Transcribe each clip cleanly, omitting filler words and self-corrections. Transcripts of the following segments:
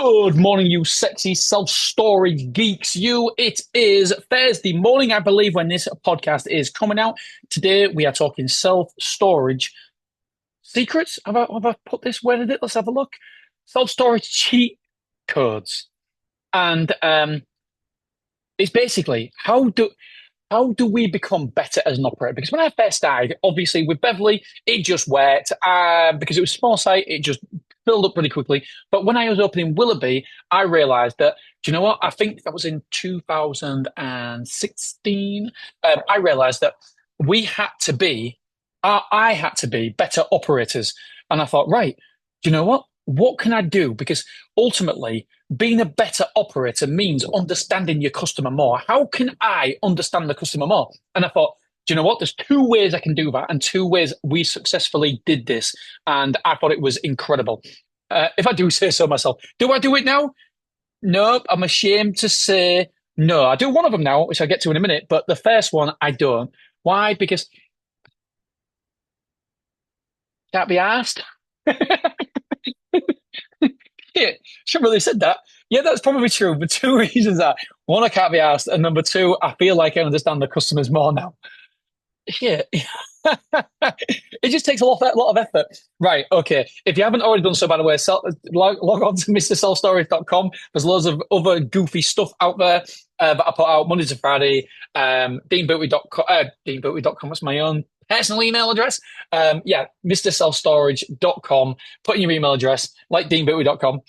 Good morning, you sexy self-storage geeks. It is Thursday morning, I believe, when this podcast is coming out. Today, we are talking self-storage secrets. Have I put this? Where did it? Let's have a look. Self-storage cheat codes. And it's basically how do we become better as an operator? Because when I first started, obviously with Beverly, it just worked. Because it was a small site, it just filled up pretty quickly. But when I was opening Willoughby, I realized that, do you know what? I think that was in 2016. I realized that we had to be, I had to be better operators. And I thought, right, do you know what? What can I do? Because ultimately, being a better operator means understanding your customer more. How can I understand the customer more? And I thought, do you know what? There's two ways I can do that, and two ways we successfully did this. And I thought it was incredible. If I do say so myself, do I do it now? No, I'm ashamed to say no. I do one of them now, which I'll get to in a minute, but the first one I don't. Why? Because can't be asked. Yeah, should really said that. Yeah, that's probably true. But two reasons are one, I can't be asked, and number two, I feel like I understand the customers more now. Yeah. It just takes a lot of effort. Right. Okay. If you haven't already done so, by the way, log on to mrselfstorage.com. There's loads of other goofy stuff out there that I put out Monday to Friday. Deanbootley.com. Deanbootley.com. That's my own personal email address. Yeah, mrselfstorage.com. Put in your email address, like deanbootley.com.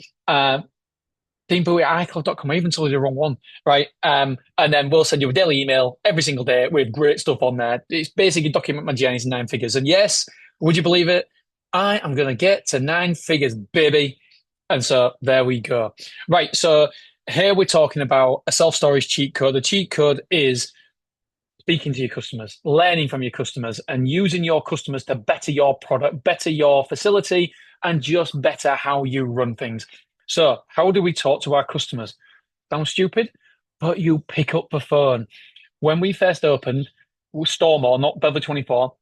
deanbowie@icloud.com. I even told you the wrong one, right? And then we'll send you a daily email every single day with great stuff on there. It's basically document my journeys in nine figures. And yes, would you believe it? I am going to get to nine figures, baby. And so there we go. Right. So here we're talking about a self-storage cheat code. The cheat code is speaking to your customers, learning from your customers, and using your customers to better your product, better your facility, and just better how you run things. So, how do we talk to our customers? Sounds stupid, but you pick up the phone. When we first opened Stormore, not Bever 24,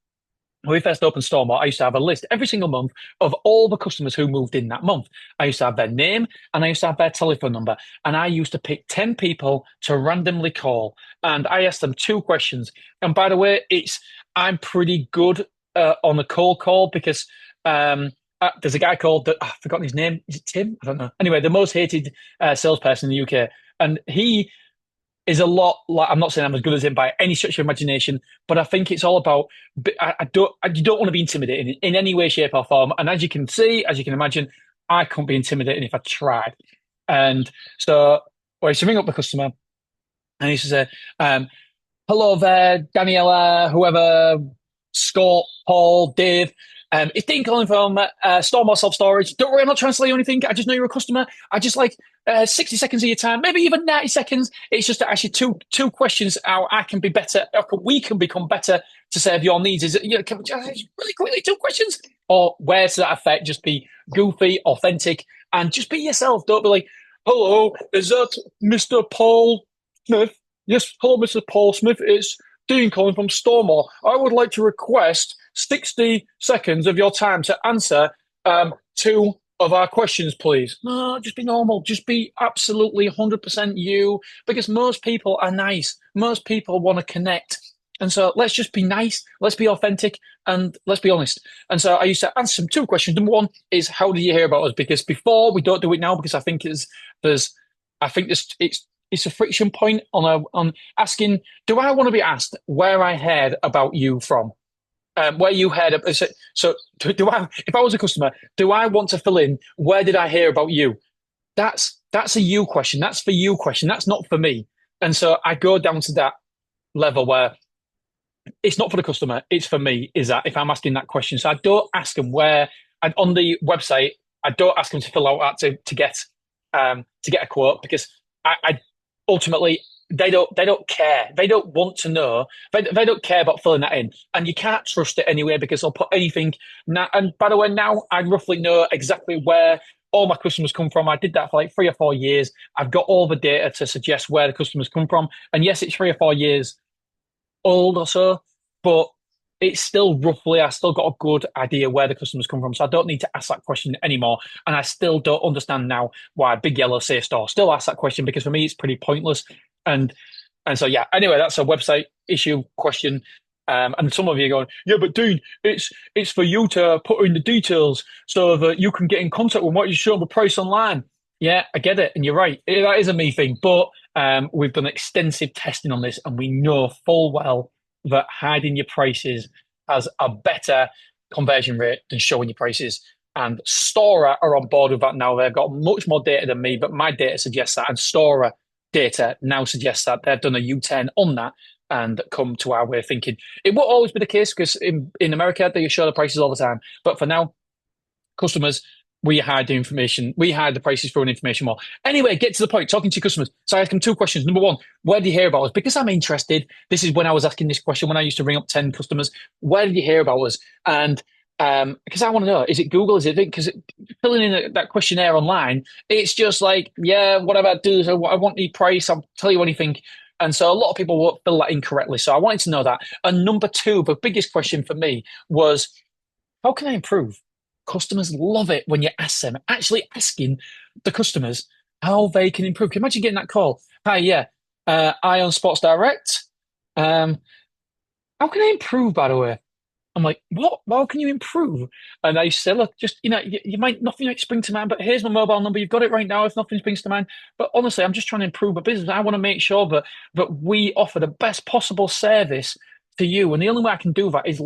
when we first opened Stormore, I used to have a list every single month of all the customers who moved in that month. I used to have their name and I used to have their telephone number. And I used to pick 10 people to randomly call. And I asked them two questions. And by the way, I'm pretty good on a cold call because there's a guy called, I've forgotten his name. Is it Tim? I don't know. Anyway, the most hated salesperson in the UK. And he is a lot like, I'm not saying I'm as good as him by any stretch of imagination, but I think it's all about, you don't want to be intimidating in any way, shape, or form. And as you can see, as you can imagine, I couldn't be intimidating if I tried. And so I used to ring up the customer and he used to say, hello there, Daniela, whoever, Scott, Paul, Dave. It's Dean calling from Stormore Self Storage. Don't worry, I'm not trying to sell you anything. I just know you're a customer. I just like 60 seconds of your time, maybe even 90 seconds. It's just to ask you two questions how I can be better, we can become better to serve your needs. Is it, can we just really quickly, two questions? Or where to that effect, just be goofy, authentic, and just be yourself. Don't be like, hello, is that Mr. Paul Smith? Yes, hello, Mr. Paul Smith. It's Dean calling from Stormore. I would like to request 60 seconds of your time to answer two of our questions, please. No, just be normal. Just be absolutely 100% you, because most people are nice. Most people want to connect. And so let's just be nice, let's be authentic, and let's be honest. And so I used to answer some two questions. Number one is, how did you hear about us? Because before, we don't do it now because I think it's a friction point on asking, do I want to be asked where I heard about you from? Where you heard of, so do I, if I was a customer, do I want to fill in, where did I hear about you? That's a you question. That's for you question. That's not for me. And so I go down to that level where it's not for the customer, it's for me, is that if I'm asking that question. So I don't ask them where, and on the website, I don't ask them to fill out that to get a quote, because I ultimately, they don't care. They don't want to know. They don't care about filling that in. And you can't trust it anyway because they'll put anything. Now, and by the way, now I roughly know exactly where all my customers come from. I did that for like 3 or 4 years. I've got all the data to suggest where the customers come from. And yes, it's 3 or 4 years old or so, but it's still roughly, I still got a good idea where the customers come from. So I don't need to ask that question anymore. And I still don't understand now why Big Yellow Safe Store still ask that question because for me, it's pretty pointless. And and so, yeah, anyway, that's a website issue question. And some of you are going, yeah, but Dean, it's for you to put in the details so that you can get in contact with what you show the price online. Yeah, I get it, and you're right. That is a me thing, but we've done extensive testing on this, and we know full well that hiding your prices has a better conversion rate than showing your prices. And Stora are on board with that now. They've got much more data than me, but my data suggests that, and Stora data now suggests that they've done a U-turn on that and come to our way of thinking. It won't always be the case because in America they show the prices all the time. But for now, customers, we hide the information. We hide the prices for information more. Anyway, get to the point. Talking to your customers. So I ask them two questions. Number one, where did you hear about us? Because I'm interested. This is when I was asking this question when I used to ring up 10 customers. Where did you hear about us? And because I want to know, is it Google? Is it because filling in that questionnaire online, it's just like, yeah, whatever I do, so I want the price. I'll tell you anything. And so a lot of people will fill that incorrectly. So I wanted to know that. And number two, the biggest question for me was, how can I improve? Customers love it when you ask them, actually asking the customers how they can improve. Can you imagine getting that call? Hi, yeah, I own Sports Direct. Um, how can I improve, by the way? I'm like, what? How can you improve? And I say, look, just, you might, nothing might spring to mind, but here's my mobile number. You've got it right now if nothing springs to mind. But honestly, I'm just trying to improve my business. I want to make sure that we offer the best possible service to you. And the only way I can do that is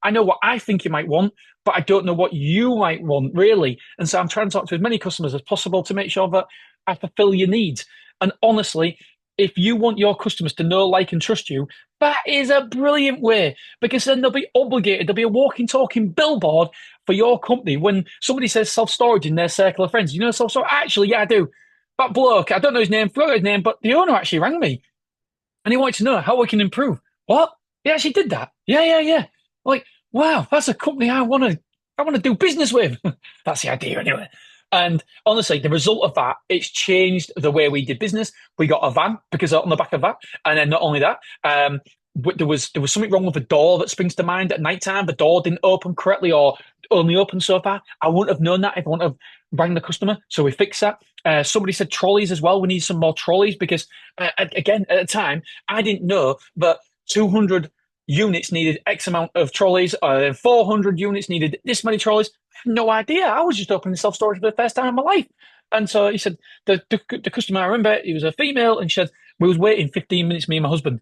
I know what I think you might want, but I don't know what you might want, really. And so I'm trying to talk to as many customers as possible to make sure that I fulfill your needs. And honestly, if you want your customers to know, like, and trust you, that is a brilliant way because then they'll be obligated. There'll be a walking, talking billboard for your company when somebody says self storage in their circle of friends. You know, self storage? Actually, yeah, I do. That bloke, I don't know his name, forgot his name, but the owner actually rang me and he wanted to know how we can improve. What? He actually did that. Yeah, yeah, yeah. Like, wow, that's a company I want to do business with. That's the idea anyway. And honestly, the result of that, it's changed the way we did business. We got a van because on the back of that. And then not only that, there was something wrong with the door that springs to mind at night time. The door didn't open correctly or only open so far. I wouldn't have known that if I wouldn't have rang the customer. So we fixed that. Somebody said trolleys as well. We need some more trolleys because, again, at the time, I didn't know that 200 units needed X amount of trolleys, 400 units needed this many trolleys. I had no idea. I was just opening self storage for the first time in my life. And so he said, the customer, I remember, he was a female, and she said, we was waiting 15 minutes, me and my husband,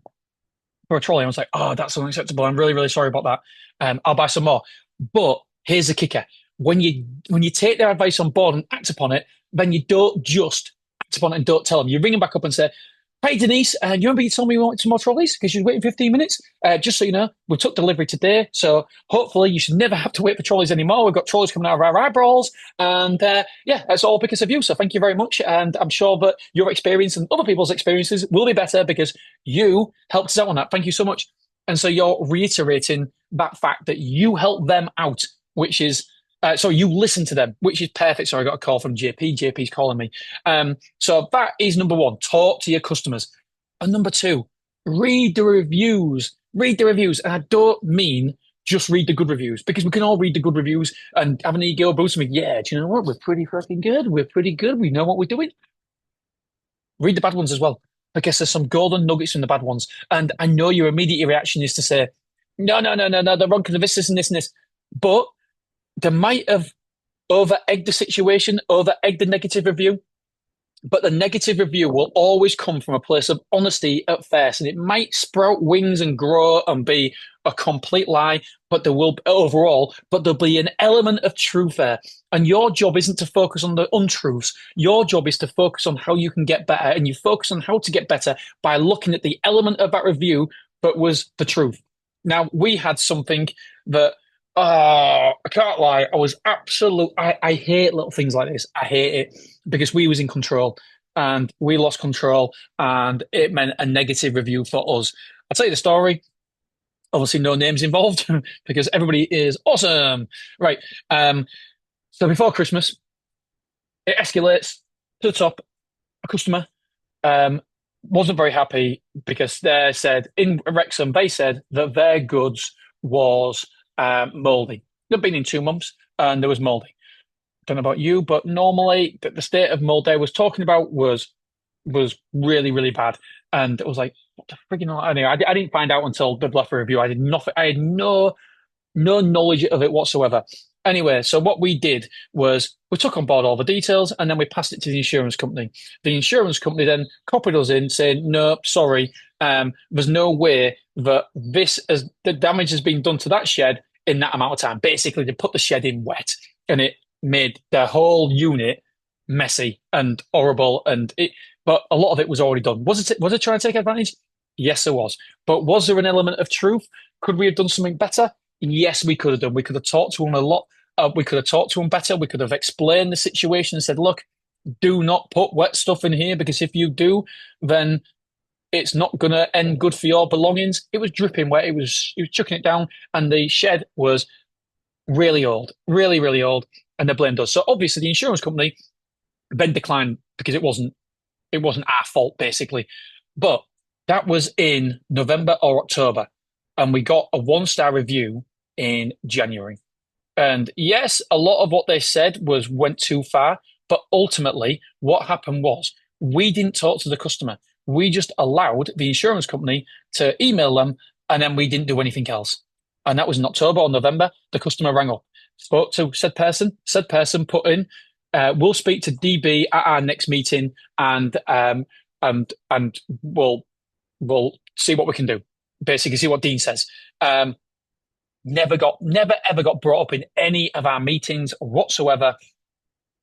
for a trolley. I was like, oh, that's unacceptable. I'm really, really sorry about that. I'll buy some more. But here's the kicker. When you take their advice on board and act upon it, then you don't just act upon it and don't tell them. You ring them back up and say, hey, Denise, you remember you told me you wanted some more trolleys because you were waiting 15 minutes? Just so you know, we took delivery today. So hopefully you should never have to wait for trolleys anymore. We've got trolleys coming out of our eyeballs. And yeah, that's all because of you. So thank you very much. And I'm sure that your experience and other people's experiences will be better because you helped us out on that. Thank you so much. And so you're reiterating that fact that you help them out, which is you listen to them, which is perfect. So I got a call from JP. JP's calling me. So that is number one, talk to your customers. And number two, read the reviews. Read the reviews. And I don't mean just read the good reviews because we can all read the good reviews and have an ego boost and be, yeah, do you know what? We're pretty fucking good. We're pretty good. We know what we're doing. Read the bad ones as well. I guess there's some golden nuggets in the bad ones. And I know your immediate reaction is to say, no, no, no, no, no, they're wrong because of this and this and this. But they might have over-egged the situation, over-egged the negative review, but the negative review will always come from a place of honesty at first, and it might sprout wings and grow and be a complete lie, but there'll be an element of truth there. And your job isn't to focus on the untruths. Your job is to focus on how you can get better, and you focus on how to get better by looking at the element of that review that was the truth. Now, we had something that I can't lie. I hate little things like this. I hate it because we was in control and we lost control and it meant a negative review for us. I'll tell you the story. Obviously, no names involved because everybody is awesome. Right. So before Christmas, it escalates to the top. A customer wasn't very happy because they said in Wrexham, they said that their goods was mouldy. They'd been in 2 months and there was mouldy. Don't know about you, but normally the state of mold I was talking about was really, really bad. And it was like, what the friggin' hell? Anyway, I didn't find out until the left a review. I did nothing. I had no knowledge of it whatsoever. Anyway, so what we did was we took on board all the details and then we passed it to the insurance company. The insurance company then copied us in saying, no, sorry, there's no way that the damage has been done to that shed in that amount of time. Basically, they put the shed in wet and it made the whole unit messy and horrible. But a lot of it was already done. Was it trying to take advantage? Yes, there was. But was there an element of truth? Could we have done something better? Yes, we could have done. We could have talked to him a lot. We could have talked to him better. We could have explained the situation and said, look, do not put wet stuff in here because if you do, then it's not going to end good for your belongings. It was dripping wet. He was chucking it down, and the shed was really old, really, really old, and they blamed us. So obviously, the insurance company then declined because it wasn't our fault basically. But that was in November or October, and we got a 1-star review in January. And yes, a lot of what they said went too far, but ultimately, what happened was we didn't talk to the customer. We just allowed the insurance company to email them, and then we didn't do anything else. And that was in October or November. The customer rang up, spoke to said person. Said person put in, "We'll speak to DB at our next meeting, and we'll see what we can do. Basically, see what Dean says." Never ever got brought up in any of our meetings whatsoever.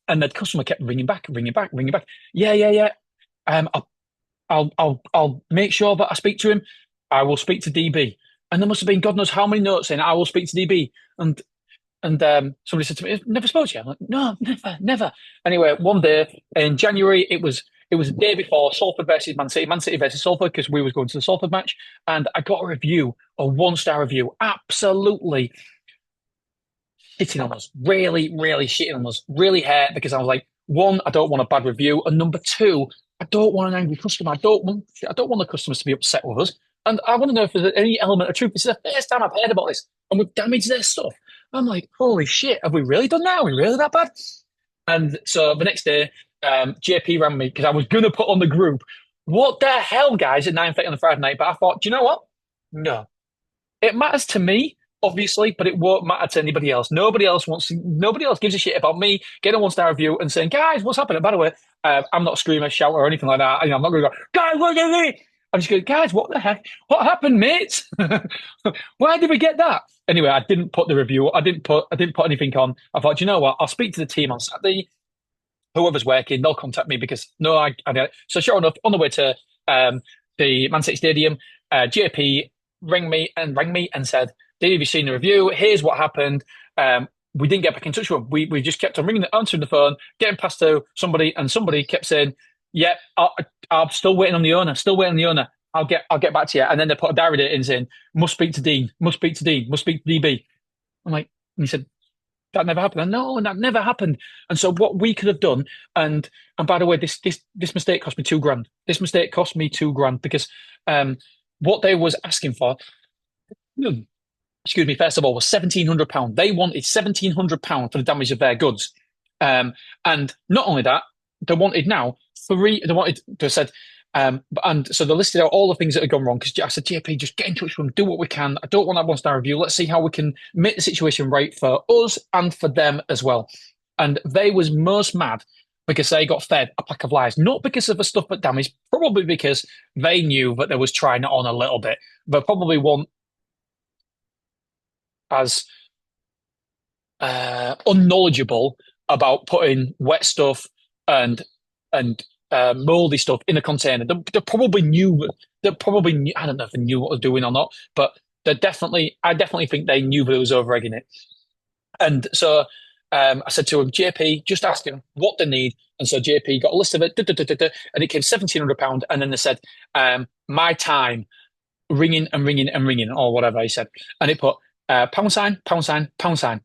And the customer kept ringing back, ringing back, ringing back. Yeah, yeah, yeah. I'll make sure that I speak to him. I will speak to DB. And there must have been God knows how many notes saying I will speak to DB. And somebody said to me, "Never spoke to you." I'm like, "No, never, never." Anyway, one day in January, it was a day before Salford versus Man City versus Salford, because we was going to the Salford match, and I got a 1-star review, absolutely shitting on us, really, really shitting on us, really hurt because I was like, one, I don't want a bad review, and number two, I don't want an angry customer. I don't want the customers to be upset with us, and I want to know if there's any element of truth. This is the first time I've heard about this, and we've damaged their stuff. I'm like, holy shit, have we really done that? Are we really that bad? And so the next day, JP rang me because I was going to put on the group, what the hell, guys, at 9:30 on the Friday night. But I thought, do you know what? No. It matters to me, obviously, but it won't matter to anybody else. Nobody else gives a shit about me getting a 1-star review and saying, guys, what's happening? By the way, I'm not a screamer, shouter, or anything like that. I'm not going to go, guys, what did they? I'm just going, guys, what the heck? What happened, mate? Why did we get that? Anyway, I didn't put the review. I didn't put anything on. I thought, you know what? I'll speak to the team on Saturday. Whoever's working, they'll contact me because no, I. So sure enough, on the way to the Man City Stadium, JP rang me and said, "Dave, have you seen the review? Here's what happened. We didn't get back in touch with him. We just kept on answering the phone, getting past to somebody, and somebody kept saying, yeah, I'm still waiting on the owner. Still waiting on the owner. I'll get back to you." And then they put a diary date in saying, "Must speak to Dean. Must speak to Dean. Must speak to DB." I'm like, and he said, "That never happened." And no, and that never happened. And so what we could have done, and by the way, this mistake cost me $2,000. This mistake cost me $2,000 because what they was asking for, excuse me, first of all, was £1,700. They wanted £1,700 for the damage of their goods. And not only that, they wanted now they said, and so they listed out all the things that had gone wrong. Because I said, JP, just get in touch with them, do what we can. I don't want that 1-star review. Let's see how we can make the situation right for us and for them as well. And they was most mad because they got fed a pack of lies, not because of the stuff that damaged, probably because they knew that they was trying it on a little bit, but probably weren't as unknowledgeable about putting wet stuff and moldy stuff in a container. They probably knew. I don't know if they knew what they were doing or not, but I definitely think they knew that it was over egging it. And so I said to him, JP, just ask him what they need. And so JP got a list of it, and it came £1,700. And then they said, my time, ringing and ringing and ringing, or whatever he said. And it put pound sign, pound sign, pound sign.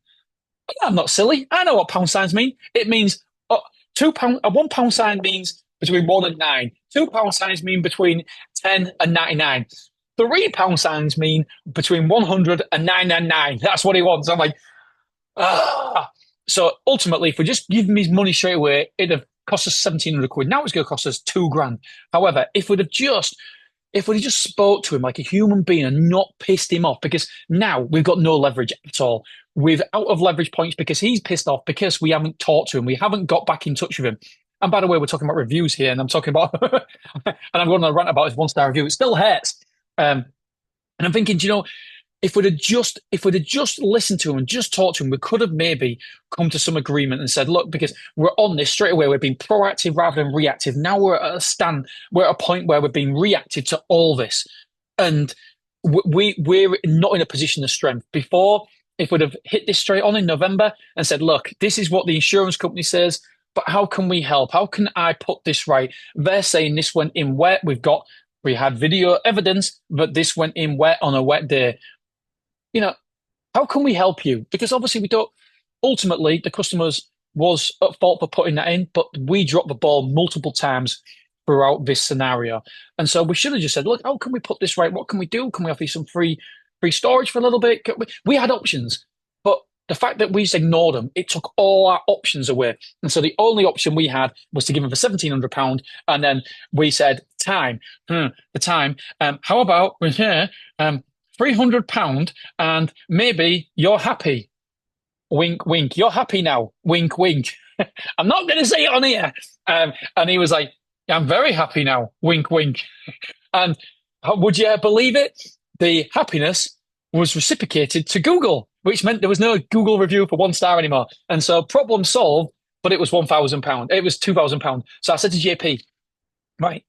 I'm not silly. I know what pound signs mean. It means £2. A £1 sign means between 1 and 9. £2 signs mean between 10 and 99. £3 signs mean between 100 and 999. That's what he wants. I'm like, ah. So ultimately, if we just give him his money straight away, it'd have cost us 1,700 quid. Now it's going to cost us 2 grand. However, if we'd just spoke to him like a human being and not pissed him off, because now we've got no leverage at all. We're out of leverage points because he's pissed off because we haven't talked to him. We haven't got back in touch with him. And by the way, we're talking about reviews here, and I'm talking about, and I'm going on a rant about his 1 star review. It still hurts. And I'm thinking, do you know, if we'd have just listened to him and just talked to him, we could have maybe come to some agreement and said, look, because we're on this straight away, we're being proactive rather than reactive. Now we're at a point where we're being reactive to all this. And we're not in a position of strength. Before, if we'd have hit this straight on in November and said, look, this is what the insurance company says, but how can we help? How can I put this right? They're saying this went in wet. We had video evidence that this went in wet on a wet day. You know, how can we help you? Because obviously we don't, ultimately the customers was at fault for putting that in, but we dropped the ball multiple times throughout this scenario. And so we should have just said, look, how can we put this right? What can we do? Can we offer you some free storage for a little bit? We had options, but the fact that we just ignored them, it took all our options away. And so the only option we had was to give him the £1,700. And then we said, the time. How about we're here, £300 and maybe you're happy. Wink, wink. You're happy now. Wink, wink. I'm not going to say it on here. And he was like, I'm very happy now. Wink, wink. And would you believe it? The happiness was reciprocated to Google, which meant there was no Google review for 1 star anymore. And so problem solved, but it was £1,000. It was £2,000. So I said to JP, right,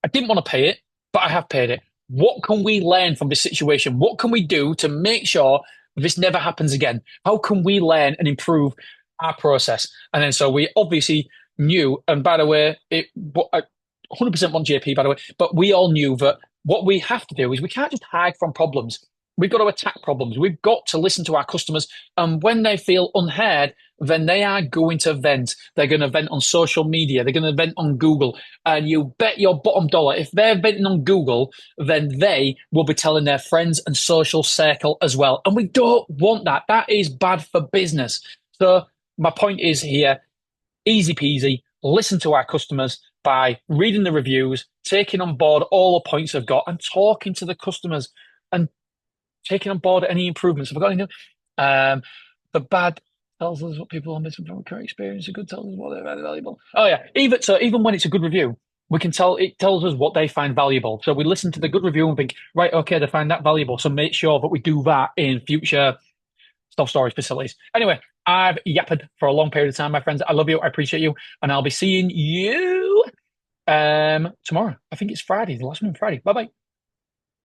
I didn't want to pay it, but I have paid it. What can we learn from this situation? What can we do to make sure this never happens again? How can we learn and improve our process? And then so we obviously knew, and by the way, I 100% want JP, by the way, but we all knew that what we have to do is we can't just hide from problems. We've got to attack problems. We've got to listen to our customers. And when they feel unheard, then they are going to vent. They're going to vent on social media. They're going to vent on Google. And you bet your bottom dollar, if they're venting on Google, then they will be telling their friends and social circle as well. And we don't want that. That is bad for business. So my point is here, easy peasy, listen to our customers by reading the reviews, taking on board all the points they've got and talking to the customers and taking on board any improvements. Have I got any? The bad tells us what people are missing from a current experience. The good tells us what they're very valuable. Oh yeah, even when it's a good review, we can tell it tells us what they find valuable. So we listen to the good review and think, right, okay, they find that valuable. So make sure that we do that in future self-storage facilities. Anyway, I've yapped for a long period of time, my friends. I love you. I appreciate you, and I'll be seeing you tomorrow. I think it's Friday, the last one on Friday. Bye bye.